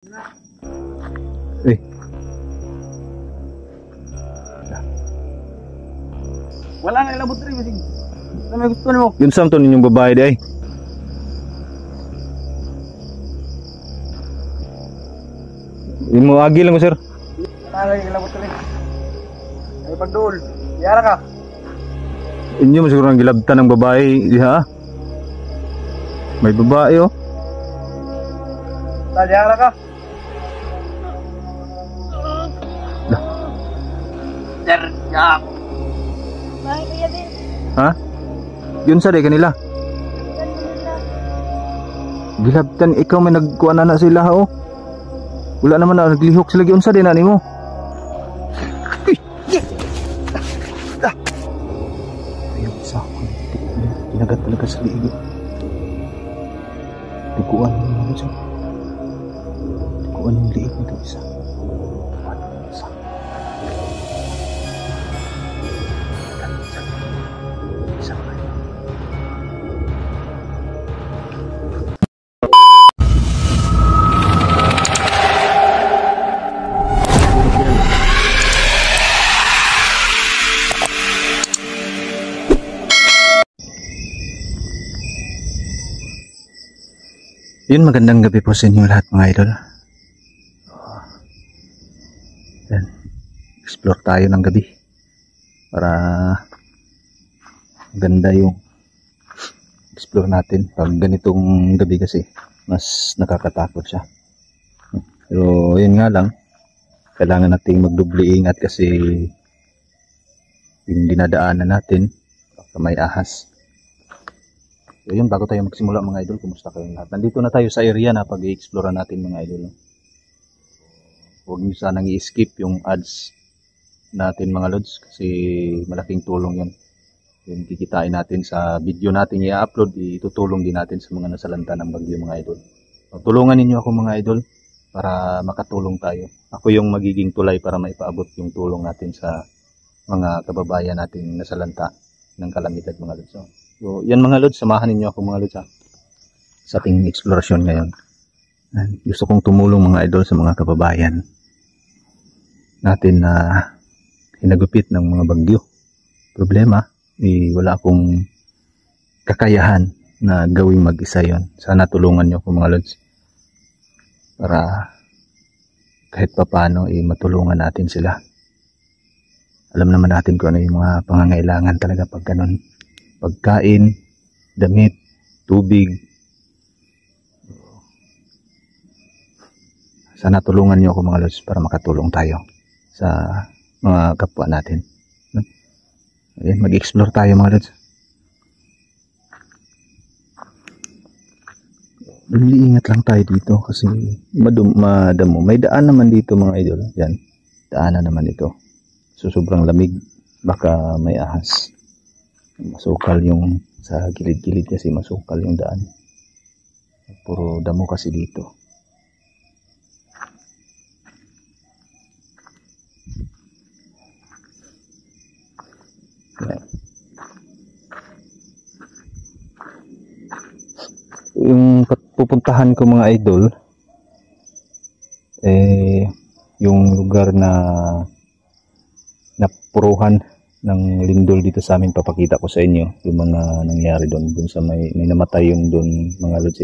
Eh. Wala na ilabot rin kasi. Ano may gusto mo? Yun sam to ninyong babae di ay. Yun mo agi lang ko sir. Wala na ilabot rin. Ay pagdool. Yara ka. Inyo mo siguro ang gilabtan ng babae diha. May babae oh. Yara ka. Sir, ya. Bakit kuya din? Ha? Yun sa di kanila. Gilabtan ikaw may nagkuan na sila oh. Wala naman na naglihok sila gyud sa dinani mo. Ayun sa ako. Tinagat talaga sa liig. Tikuan mo siya. Tikuan yung liig nito isa. Yun, magandang gabi po sa inyo lahat mga idol. Yan, explore tayo ng gabi para ganda yung explore natin. Pag ganitong gabi kasi mas nakakatakot siya. Pero yun nga lang, kailangan nating magdubli ingat kasi yung dinadaanan natin may ahas. So yun, bago tayo magsimula mga idol, kumusta kayong lahat? Nandito na tayo sa area na pag-i-explore natin mga idol. Huwag nyo sanang i-skip yung ads natin mga lods kasi malaking tulong yun. Yung kikitain natin sa video natin i-upload, itutulong din natin sa mga nasalanta ng bagyo mga idol. So, tulungan ninyo ako mga idol para makatulong tayo. Ako yung magiging tulay para maipaabot yung tulong natin sa mga kababayan natin nasalanta ng kalamidad mga lods. So, yan mga lods, samahan ninyo ako mga lods sa ating eksplorasyon ngayon. Gusto kong tumulong mga idol sa mga kababayan natin na hinagupit ng mga bagyo. Problema, wala akong kakayahan na gawing mag-isa yon. Sana tulungan nyo ako mga lods para kahit papano matulungan natin sila. Alam naman natin kung ano yung mga pangangailangan talaga pag ganun. Pagkain, damit, tubig. Sana tulungan niyo ako mga lods para makatulong tayo sa mga kapwa natin. Ayan, mag-explore tayo mga lods. Ingat lang tayo dito kasi madamo. May daan naman dito mga idol. Yan, daanan naman dito. So sobrang lamig, baka may ahas. Masukal yung sa gilid-gilid kasi masukal yung daan. Puro damo kasi dito. Yan. Yung pupuntahan ko mga idol yung lugar na napuruhan ng lindol dito sa amin. Papakita ko sa inyo yung mga nangyari doon sa may namatay yung doon mga lods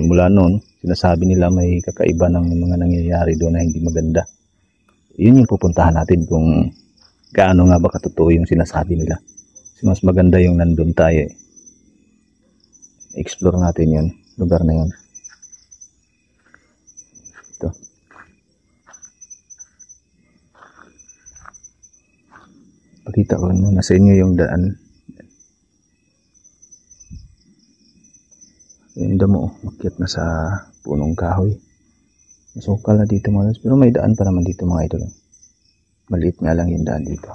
mula noon sinasabi nila may kakaiba ng mga nangyayari doon na hindi maganda. Yun yung pupuntahan natin kung gaano nga ba katotoo yung sinasabi nila. Kasi mas maganda yung nandun tayo explore natin yun, lugar na yun. Ito. Pakita ko muna sa inyo yung daan. Yung damo, makyat na sa punong kahoy. Masukal na dito mga lods, pero may daan pa naman dito mga idol. Maliit nga lang yung daan dito.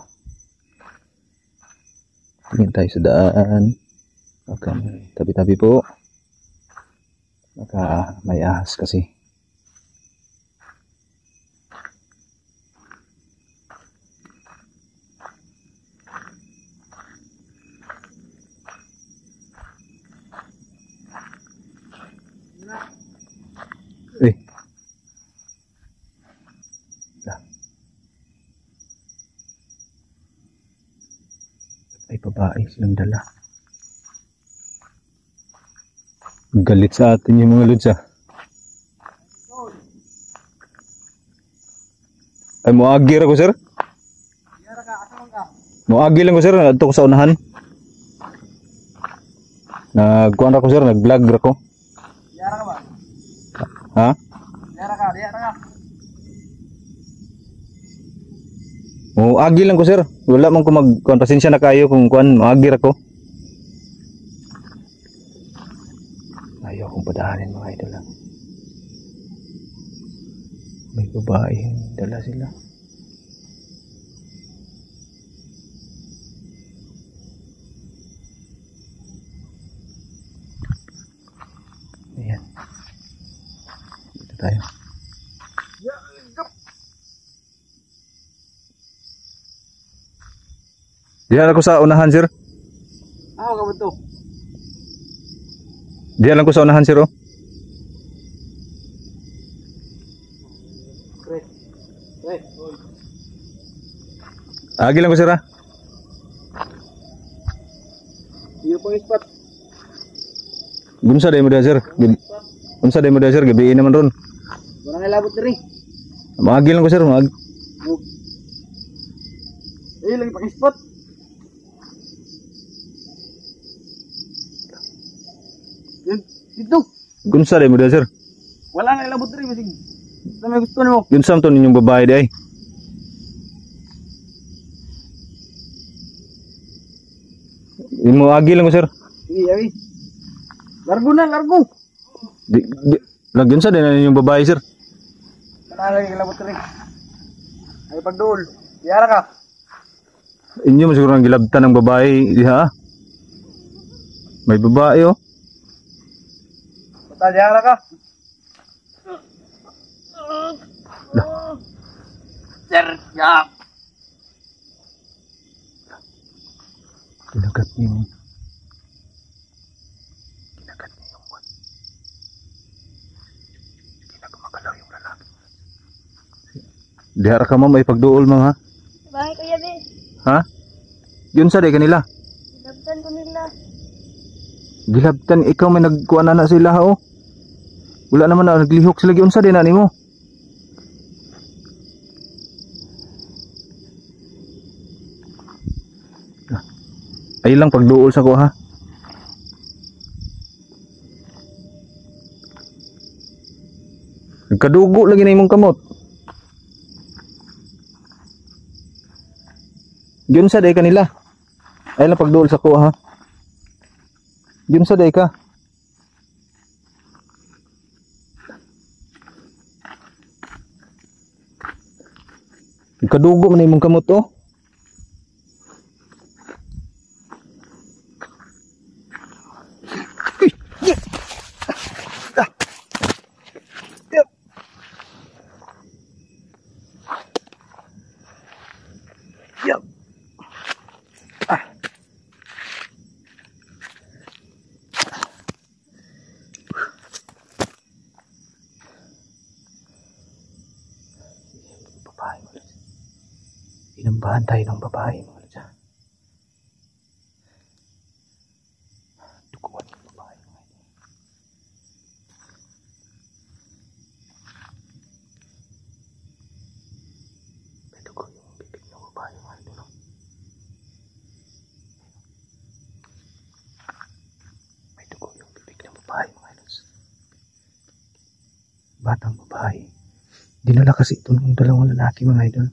Tingin tayo sa daan. Okay, tabi-tabi po. Baka may ahas kasi. Eh. Lah. May babae silang dala. Galit sa atin yung mga lods ah. Ay, muagir ako sir. Yara ka, asaman ka. Muagi lang ko sir, ato ko sa unahan. Nagkuhan ako sir, nag-vlog ako. Yara ka ba? Ha? Yara ka, yara ka. Muagi lang ko sir. Wala man ko mag-kuhan, pasensya na kayo kung kuhan, muagir ako. Ayaw kong padahanin mga idol lang. May babae, dala sila. Ayan. Dito tayo. Diyan ako sa unahan sir. Ako ka ba ito? Diyan lang ko sa unahan sir oh. Pre. Pre. Agi lang ko sir ah. Iyo pang spot. Gunsa day mo sir. Gunsa day mo sir, gabi naman ron. Wala nga labot diri. Maagi lang ko sir, maagi. Lagi pang spot. Dito. Gunsa day mo sir. Wala nga labot diri basig. Sa may gusto nimo. Gunsa to ninyong babae day. Imo agi lang ko sir. Sige, yawi. Largo na, largo. Lagyan sa din na ninyong babae sir. Kana lagi labot diri. Ay pagduol. Yara ka. Inyo masiguro ang gilabtan ng babae diha. May babae oh. Basta yara ka. Sir, ya. Kinagat niyo. Kinagat niyo yung kwan. Kinagamagalaw yung lalaki. Diha ka mo may pagduol mga ha? Bahay Kuya Ben. Ha? Yun sa day kanila. Labtan ko nila. Gilabtan ikaw may nagkuan na sila ha oh. Wala naman na naglihok sila gyud sa din ani mo. Ay lang pagduol sa ko ha. Nagkadugo lagi na imong kamot. Yun sa day kanila. Ay lang pagduol sa ko ha. Yun sa day ka. Nagkadugo man imong kamot oh. Babae mo lang. Inambahan tayo ng babae mo lang. Duguan ng babae mo. May dugo yung bibig ng babae mo. May dugo yung bibig ng babae mo. Batang babae. Dinala kasi ito ng dalawang lalaki mga idol.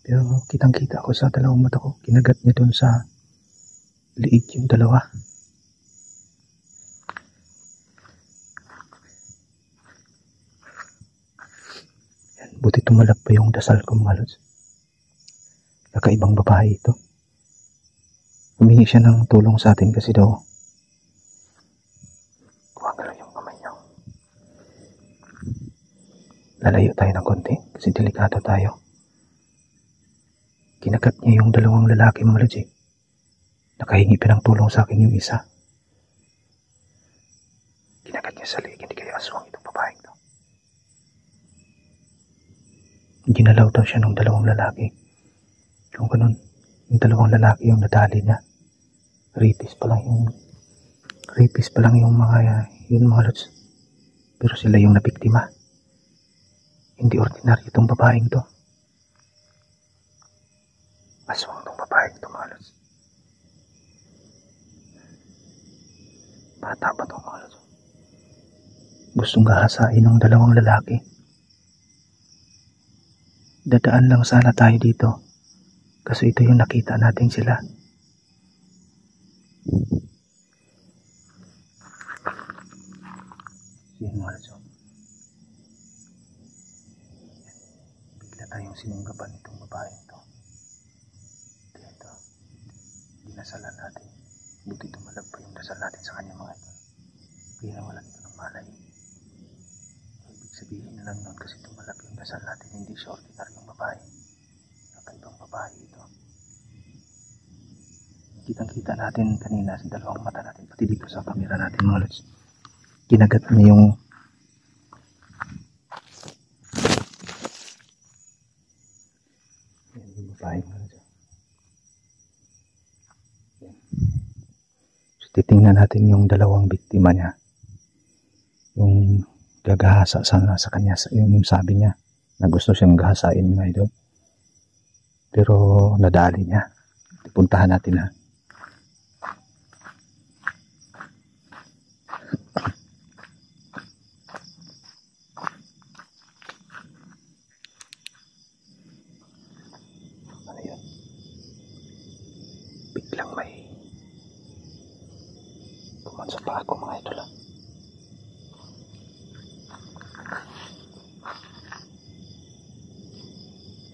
Pero kitang kita ko sa dalawang mata ko. Kinagat niya doon sa liig yung dalawa. Yan, buti tumalab pa yung dasal ko mga lods. Kakaibang babae ito. Humingi siya ng tulong sa atin kasi daw kuha ka lang yung kamay niyo. Lalayo tayo ng konti kasi delikado tayo. Kinagat niya yung dalawang lalaki mga lods eh. Nakahingi pa ng tulong sa akin yung isa. Kinagat niya sa liig, hindi kaya aswang itong babae. ginalaw daw siya ng dalawang lalaki. Yung ganun, yung dalawang lalaki yung nadali niya. Rapist pa lang yung mga lods. Pero sila yung nabiktima. Hindi ordinaryo itong babaeng to. Aswang itong babaeng to, mga lods. Bata pa itong mga lods. Gustong gahasain ng dalawang lalaki. Dadaan lang sana tayo dito. Kasi ito yung nakita natin sila. Yan mga lods. Bigla tayong sinunggaban itong babaeng to. Dito. Dinasalan natin. Buti tumalag pa yung dasal natin sa kanya mga ito. Kaya nawalan ito ng malay. Ibig sabihin na lang nun kasi tumalag yung dasal natin. Hindi siya ordinaryong babae. Nakaibang babae ito. Kitang-kita natin kanina sa dalawang mata natin. Pati dito sa camera natin mga lods. Kinagat niya yung babae mga lods. So, titingnan natin yung dalawang biktima niya. Yung gagahasa sa kanya. Yung sabi niya na gusto siyang gahasain mga idol. Pero nadali niya. Puntahan natin ha. Ano yun? Biglang may kuman sa paa ko mga idol ha.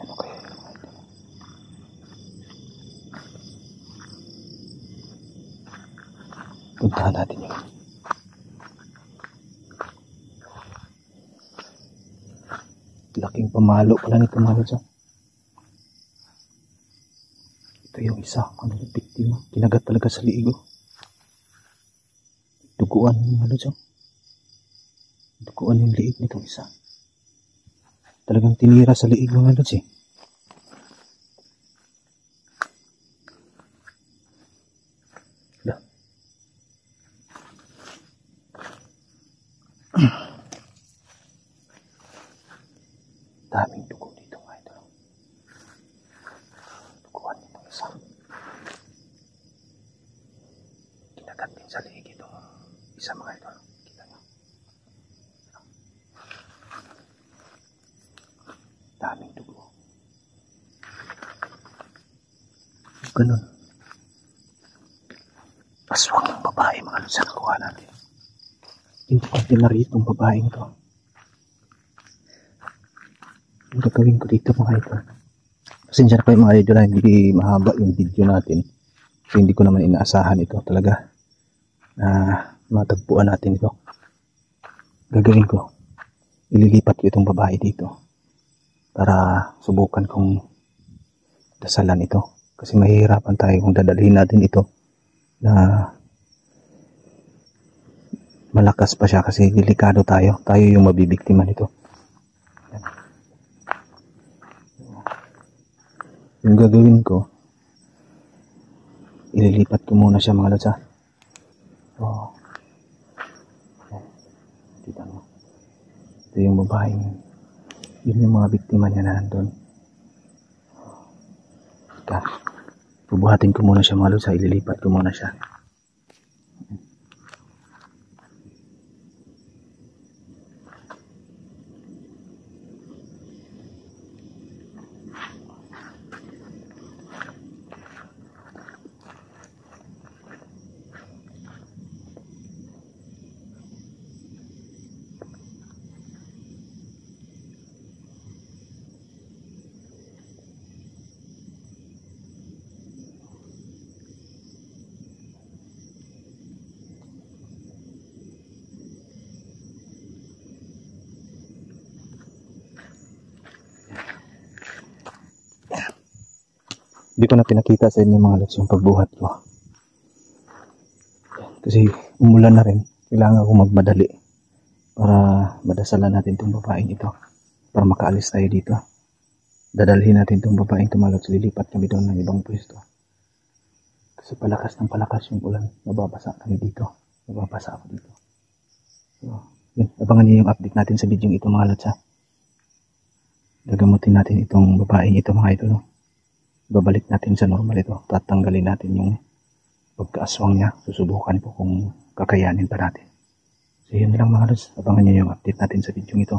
Ano kaya yun mga idol? Puntahan natin yun. Laking pamalo pala nito mga lods. Ito yung isa, ano yung biktima. Kinagat talaga sa liigo. Duguan mga lods. Duguan yung liig nitong isa. Talagang tinira sa liig mga lods eh. Daming dugo dito mga idol. Duguan itong isa. Kinagat din sa liig itong isa mga idol. Kita nyo. Daming dugo. Ganun. Aswang ng babae mga idol sa nakuha natin. Hindi ko ordinary itong babaeng to. Ang gagawin ko dito mga idol. Pasensya na kayo mga idol, hindi mahaba yung video natin. Kasi hindi ko naman inaasahan ito talaga na matagpuan natin ito. Gagawin ko, ililipat ko itong babae dito para subukan kong dasalan ito. Kasi mahihirapan tayo kung dadalhin natin ito na malakas pa siya kasi delikado tayo. Tayo yung mabibiktima nito. Yung gagawin ko, ililipat ko muna siya mga lods ha. Oh. Kita mo. Ito yung babaeng. Yun yung mga biktima niya na nandun. Ika. Bubuhatin ko muna siya mga lods ha. Ililipat ko muna siya. Hindi ko na pinakita sa inyo mga lods yung pagbuhat ko. Kasi umulan na rin. Kailangan ko magmadali para madasalan natin itong babaeng ito. Para makaalis tayo dito. Dadalhin natin itong babaeng tumalot. Lilipat kami doon ng ibang pwesto. Kasi palakas ng palakas yung ulan. Mababasa kami dito. Mababasa ako dito. So, yun. Abangan niyo yung update natin sa video ito mga lods ha. Gagamutin natin itong babaeng ito mga idol. Babalik natin sa normal ito. Tatanggalin natin yung pagkaaswang niya. Susubukan ko kung kakayanin pa natin. So yun lang mga lods. Abangan niyo yung update natin sa video ito.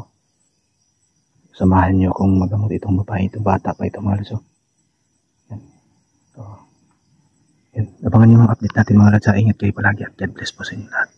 Samahan niyo kung magamot itong babae. Itong bata pa ito mga lods. Yan. So, yan. Abangan niyo yung update natin mga lods. Ingat kayo palagi at God bless po sa inyo lahat.